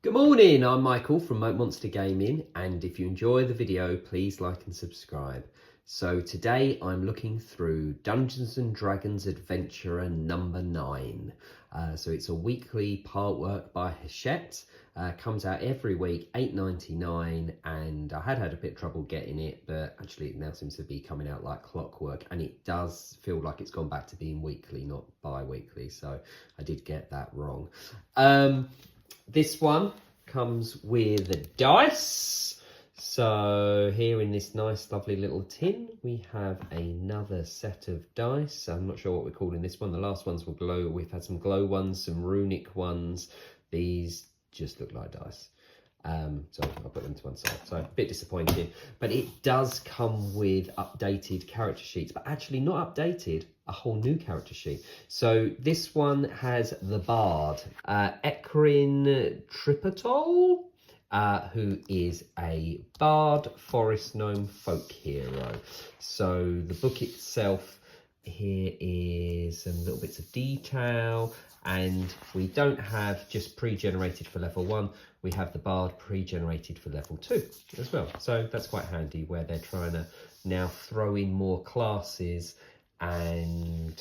Good morning, I'm Michael from Moat Monster Gaming, and if you enjoy the video, please like and subscribe. So today I'm looking through Dungeons and Dragons Adventurer number 9. So it's a weekly part work by Hachette. Comes out every week, $8.99, and I had a bit of trouble getting it, but actually it now seems to be coming out like clockwork, and it does feel like it's gone back to being weekly, not bi-weekly, so I did get that wrong. This one comes with dice. So here in this nice lovely little tin we have another set of dice. I'm not sure what we're calling this one. The last ones were glow. We've had some glow ones, some runic ones. These just look like dice. So I'll put them to one side. So a bit disappointing, but it does come with updated character sheets, but actually not updated, a whole new character sheet. So this one has the Bard, Ekrin Tripotol, who is a Bard Forest Gnome folk hero. So the book itself, here is some little bits of detail, and we don't have just pre-generated for level 1, we have the Bard pre-generated for level 2 as well. So that's quite handy, where they're trying to now throw in more classes, and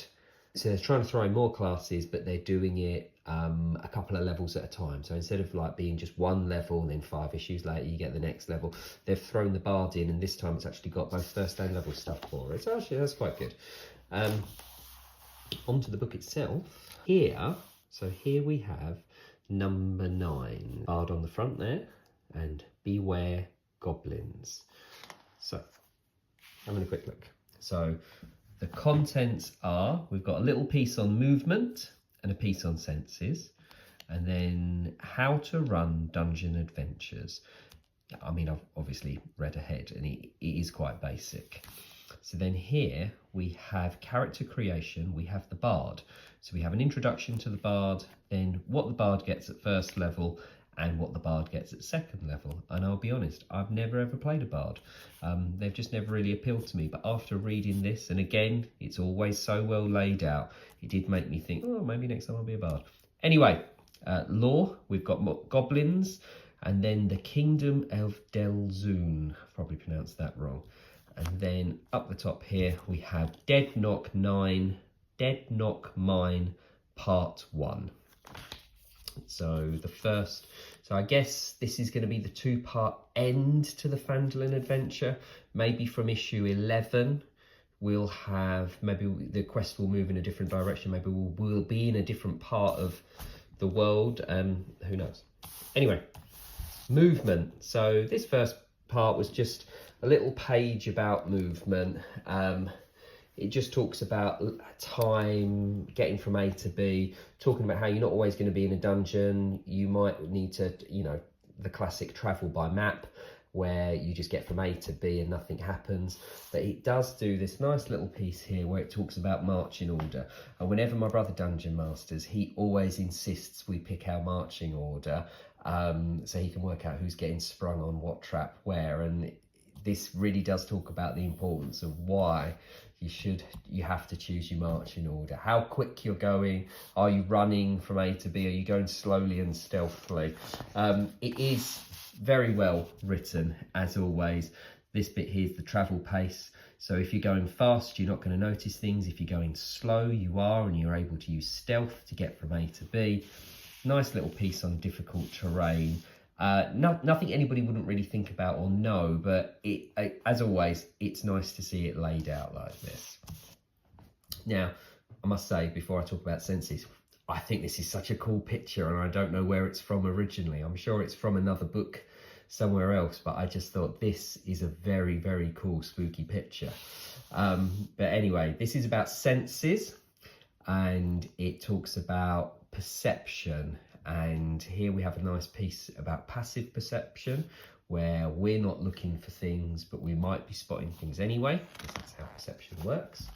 so they're trying to throw in more classes, but they're doing it a couple of levels at a time. So instead of like being just one level and then 5 issues later you get the next level, they've thrown the Bard in, and this time it's actually got both first and level stuff for it. So actually that's quite good. Onto the book itself. So here we have number 9. Bard on the front there, and beware goblins. So having a quick look. So the contents are, we've got a little piece on movement and a piece on senses, and then how to run dungeon adventures. I mean, I've obviously read ahead, and it is quite basic. So then here we have character creation, we have the Bard. So we have an introduction to the Bard, then what the Bard gets at first level and what the Bard gets at second level. And I'll be honest, I've never ever played a Bard. They've just never really appealed to me. But after reading this, and again, it's always so well laid out, it did make me think, oh, maybe next time I'll be a Bard. Anyway, lore, we've got goblins, and then the Kingdom of Delzoon. Probably pronounced that wrong. And then up the top here, we have Deadknock Mine, Part 1. So I guess this is going to be the 2-part end to the Phandalin adventure. Maybe from issue 11, we'll have, maybe the quest will move in a different direction. Maybe we'll be in a different part of the world. Who knows? Anyway, movement. So this first part was just a little page about movement. It just talks about time, getting from A to B, talking about how you're not always going to be in a dungeon. You might need to, the classic travel by map, where you just get from A to B and nothing happens. But it does do this nice little piece here where it talks about marching order. And whenever my brother Dungeon Masters, he always insists we pick our marching order, so he can work out who's getting sprung on what trap where. And this really does talk about the importance of why you have to choose your marching order. How quick you're going. Are you running from A to B? Are you going slowly and stealthily? It is very well written, as always. This bit here is the travel pace. So if you're going fast, you're not going to notice things. If you're going slow, you are, and you're able to use stealth to get from A to B. Nice little piece on difficult terrain. Nothing anybody wouldn't really think about or know, but as always, it's nice to see it laid out like this. Now, I must say, before I talk about senses, I think this is such a cool picture, and I don't know where it's from originally. I'm sure it's from another book somewhere else, but I just thought this is a very, very cool, spooky picture. But anyway, this is about senses, and it talks about perception. And here we have a nice piece about passive perception, where we're not looking for things, but we might be spotting things anyway, because that's how perception works.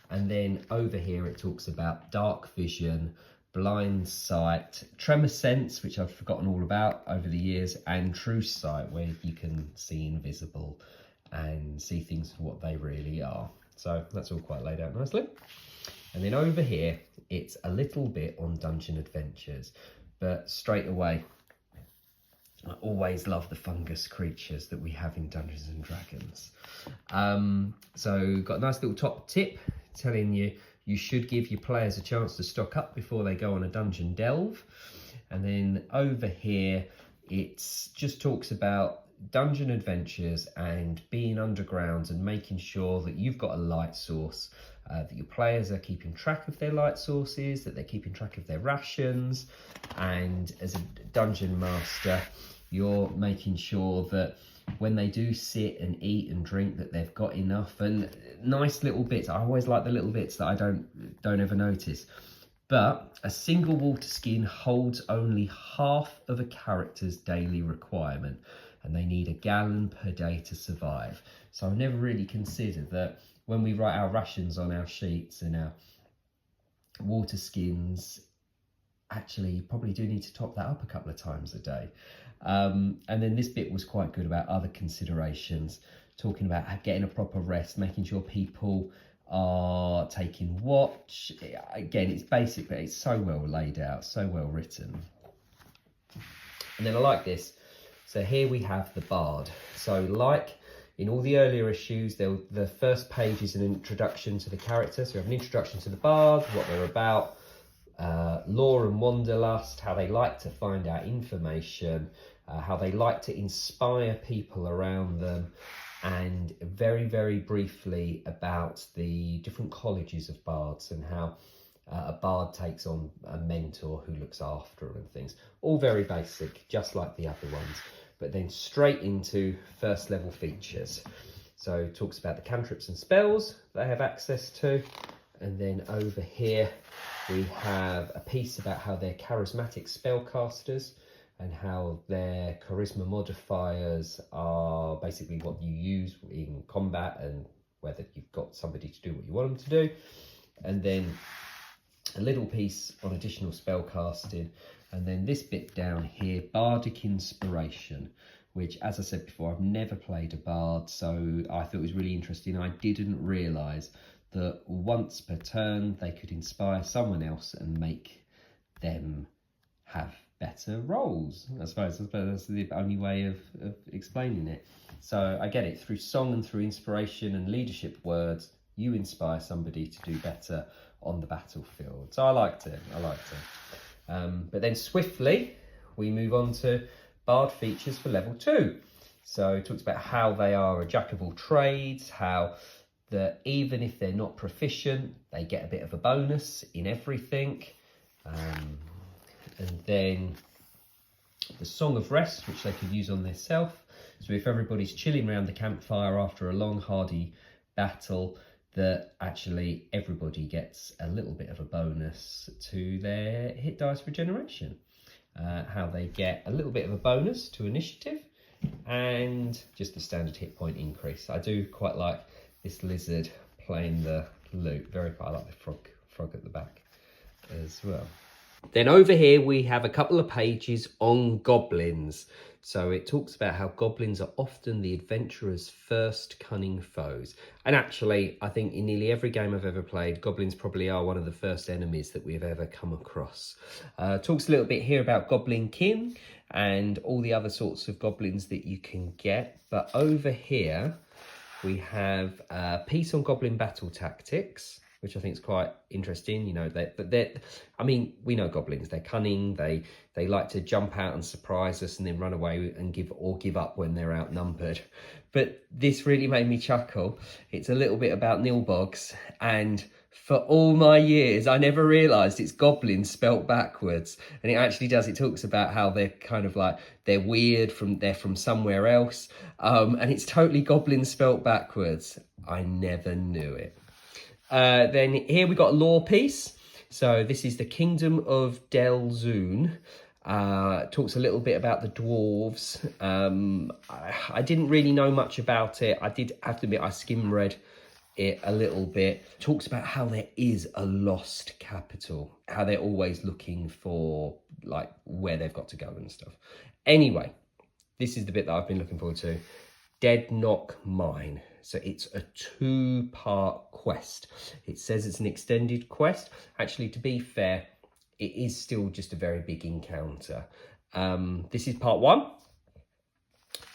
And then over here it talks about dark vision, blind sight, tremor sense, which I've forgotten all about over the years, and true sight, where you can see invisible and see things for what they really are. So that's all quite laid out nicely. And then over here, it's a little bit on dungeon adventures, but straight away, I always love the fungus creatures that we have in Dungeons and Dragons. So got a nice little top tip telling you you should give your players a chance to stock up before they go on a dungeon delve. And then over here, it just talks about dungeon adventures and being underground and making sure that you've got a light source, that your players are keeping track of their light sources, that they're keeping track of their rations, and as a dungeon master, you're making sure that when they do sit and eat and drink that they've got enough. And nice little bits, I always like the little bits that I don't ever notice. But a single water skin holds only half of a character's daily requirement, and they need 1 gallon per day to survive. So I've never really considered that when we write our rations on our sheets and our water skins, actually you probably do need to top that up a couple of times a day. And then this bit was quite good about other considerations, talking about getting a proper rest, making sure people are taking watch. Again, it's basically, it's so well laid out, so well written. And then I like this. So here we have the bard. So like in all the earlier issues, the first page is an introduction to the character. So we have an introduction to the bard, what they're about, lore and wanderlust, how they like to find out information, how they like to inspire people around them, and very, very briefly about the different colleges of bards and how a bard takes on a mentor who looks after them and things. All very basic, just like the other ones, but then straight into first level features. So it talks about the cantrips and spells they have access to. And then over here, we have a piece about how they're charismatic spellcasters and how their charisma modifiers are basically what you use in combat and whether you've got somebody to do what you want them to do. And then a little piece on additional spellcasting. And then this bit down here, bardic inspiration, which, as I said before, I've never played a bard, so I thought it was really interesting. I didn't realise that once per turn they could inspire someone else and make them have better rolls. I suppose that's the only way of explaining it. So I get it, through song and through inspiration and leadership words, you inspire somebody to do better on the battlefield. So I liked it. But then swiftly we move on to bard features for level 2. So it talks about how they are a jack of all trades, how that even if they're not proficient, they get a bit of a bonus in everything. And then the Song of Rest, which they could use on their self. So if everybody's chilling around the campfire after a long, hardy battle, that actually everybody gets a little bit of a bonus to their hit dice regeneration. How they get a little bit of a bonus to initiative and just the standard hit point increase. I do quite like this lizard playing the lute. I like the frog at the back as well. Then over here we have a couple of pages on goblins. So it talks about how goblins are often the adventurer's first cunning foes. And actually, I think in nearly every game I've ever played, goblins probably are one of the first enemies that we've ever come across. Talks a little bit here about goblin kin and all the other sorts of goblins that you can get. But over here, we have a piece on goblin battle tactics, which I think is quite interesting. You know, I mean, we know goblins, they're cunning, they like to jump out and surprise us and then run away and give up when they're outnumbered. But this really made me chuckle. It's a little bit about nilbogs, and for all my years, I never realised it's goblins spelt backwards. And it actually does. It talks about how they're kind of like, they're weird, they're from somewhere else. And it's totally goblins spelt backwards. I never knew it. Then here we got a lore piece. So this is the Kingdom of Delzoon. Talks a little bit about the dwarves. I didn't really know much about it. I did have to admit I skim read it a little bit. Talks about how there is a lost capital, how they're always looking for like where they've got to go and stuff. Anyway, this is the bit that I've been looking forward to. Deadknock Mine. So it's a 2-part quest. It says it's an extended quest. Actually, to be fair, it is still just a very big encounter. This is part 1.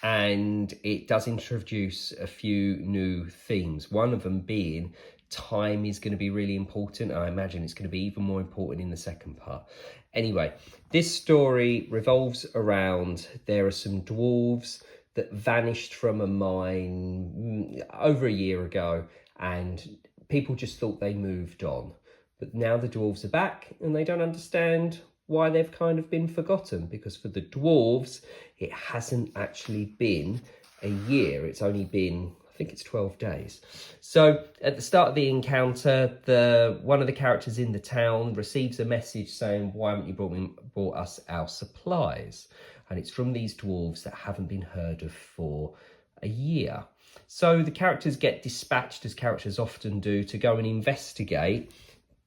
and it does introduce a few new themes. One of them being time is going to be really important. I imagine it's going to be even more important in the second part. Anyway, this story revolves around, there are some dwarves that vanished from a mine over a year ago, and people just thought they moved on. But now the dwarves are back and they don't understand why they've kind of been forgotten, because for the dwarves, it hasn't actually been a year. It's only been, I think it's 12 days. So at the start of the encounter, one of the characters in the town receives a message saying, why haven't you brought us our supplies? And it's from these dwarves that haven't been heard of for a year. So the characters get dispatched, as characters often do, to go and investigate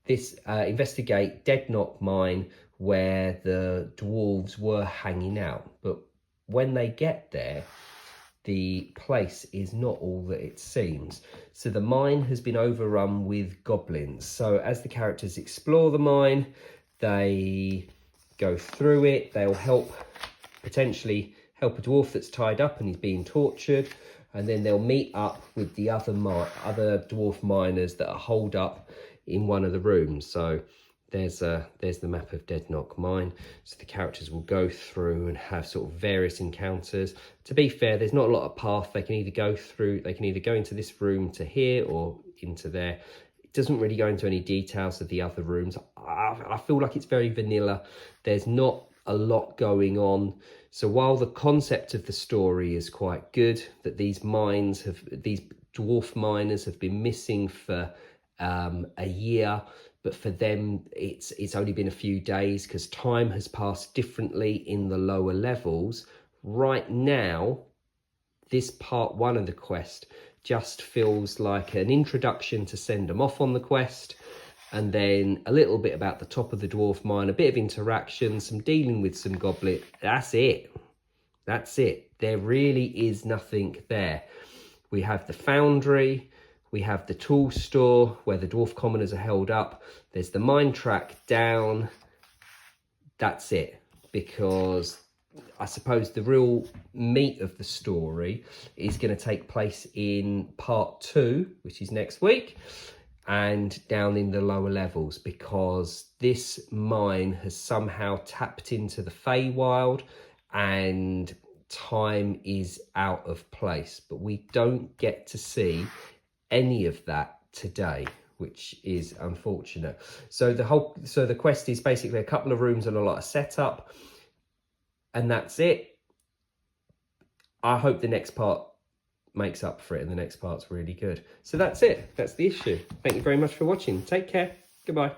Deadknock Mine, where the dwarves were hanging out. But when they get there, the place is not all that it seems. So the mine has been overrun with goblins. So as the characters explore the mine, they go through it. They'll potentially help a dwarf that's tied up and he's being tortured. And then they'll meet up with the other dwarf miners that are holed up in one of the rooms. So there's the map of Deadknock Mine. So the characters will go through and have sort of various encounters. To be fair, there's not a lot of path. They can either go into this room to here or into there. It doesn't really go into any details of the other rooms. I feel like it's very vanilla. There's not a lot going on. So while the concept of the story is quite good, that these dwarf miners have been missing for a year, but for them it's only been a few days because time has passed differently in the lower levels. Right now, this part one of the quest just feels like an introduction to send them off on the quest, and then a little bit about the top of the dwarf mine, a bit of interaction, some dealing with some goblin. That's it. There really is nothing there. We have the foundry, we have the tool store where the dwarf commoners are held up. There's the mine track down. That's it, because I suppose the real meat of the story is going to take place in part 2, which is next week, and down in the lower levels, because this mine has somehow tapped into the Feywild and time is out of place. But we don't get to see any of that today, which is unfortunate. So the quest is basically a couple of rooms and a lot of setup, and that's it. I hope the next part makes up for it, and the next part's really good. So that's it. That's the issue. Thank you very much for watching. Take care. Goodbye.